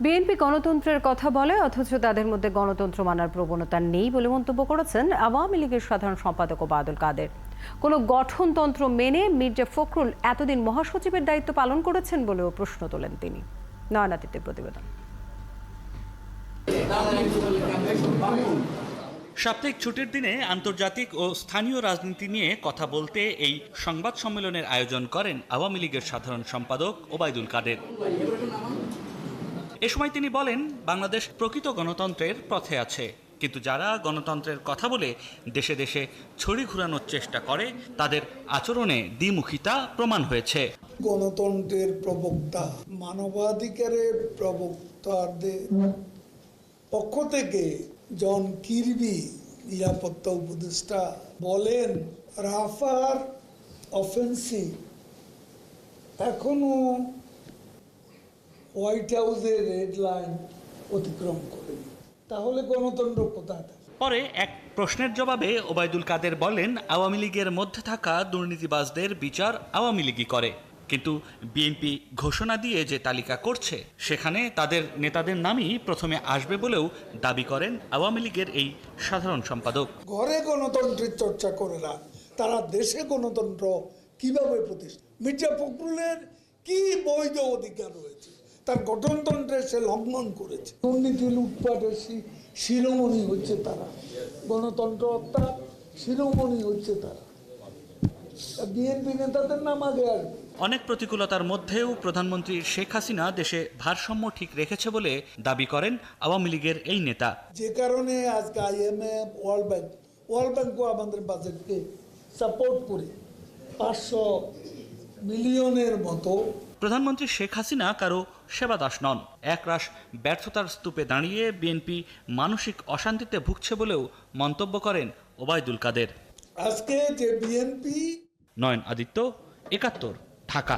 BNP গণতন্ত্রের কথা বলে অথচ তাদের মধ্যে গণতন্ত্র মানার প্রবণতা নেই বলে মন্তব্য করেছেন আওয়ামী লীগের সাধারণ সম্পাদক ওবায়দুল কাদের। কোনো গঠনতন্ত্র মেনে মির্জা ফখরুল এতদিন মহাসচিবের দায়িত্ব পালন করেছেন বলেও প্রশ্ন তোলেন তিনি। নয়নাতীতের প্রতিবেদন। সাপ্তাহিক ছুটির দিনে আন্তর্জাতিক ও স্থানীয় রাজনীতি নিয়ে কথা বলতে এই সংবাদ সম্মেলনের আয়োজন করেন আওয়ামী লীগের সাধারণ সম্পাদক ওবায়দুল কাদের। এ সময় তিনি বলেন, বাংলাদেশ প্রকৃত গণতন্ত্রের পথে আছে, কিন্তু যারা গণতন্ত্রের কথা বলে দেশে দেশে ছড়ি ঘুরানোর চেষ্টা করে তাদের আচরণে দ্বিমুখিতা প্রমাণ হয়েছে। গণতন্ত্রের প্রবক্তা, মানবাধিকারের প্রবক্তাদের পক্ষ থেকে জন কিরবি নিরাপত্তা উপদেষ্টা বলেন, রাফার অফেন্সিভ এখনো হোয়াইট হাউসের রেড লাইন অতিক্রম করেনি, তাহলে গণতন্ত্র কোথায় থাকে? পরে এক প্রশ্নের জবাবে ওবায়দুল কাদের বলেন, আওয়ামী লীগের মধ্যে থাকা দুর্নীতিবাজদের বিচার আওয়ামী লীগই করে, কিন্তু বিএনপি ঘোষণা দিয়ে যে তালিকা করছে সেখানে তাদের নেতাদের নামই প্রথমে আসবে বলেও দাবি করেন আওয়ামী লীগের এই সাধারণ সম্পাদক। ঘরে গণতন্ত্রের চর্চা করে না, তারা দেশে গণতন্ত্র কিভাবে প্রতিষ্ঠা? মির্জা ফখরুলের কি বৈধ অধিকার রয়েছে? তার গঠনতন্ত্রে সে লঙ্ঘন করেছে। দুর্নীতি লুটপাটের শিরোমণি হচ্ছে তারা, গণতন্ত্র হত্যা শিরোমণি হচ্ছে তারা। বিএনপি নেতাদের নাম আগে আসবে। অনেক প্রতিকূলতার মধ্যেও প্রধানমন্ত্রী শেখ হাসিনা দেশে ভারসাম্য ঠিক রেখেছে বলে দাবি করেন আওয়ামী লীগের এই নেতা। যে কারণে আজকে IMF, ওয়ার্ল্ড ব্যাংকও আমাদের বাজেটকে সাপোর্ট করে 500 মিলিয়নের মতো। প্রধানমন্ত্রী শেখ হাসিনা কারো সেবাদাস নন। একরাশ ব্যর্থতার স্তূপে দাঁড়িয়ে বিএনপি মানসিক অশান্তিতে ভুগছে বলেও মন্তব্য করেন ওবায়দুল কাদের। আজকে যে বিএনপি। নয়ন আদিত্য, ৭১, ঢাকা।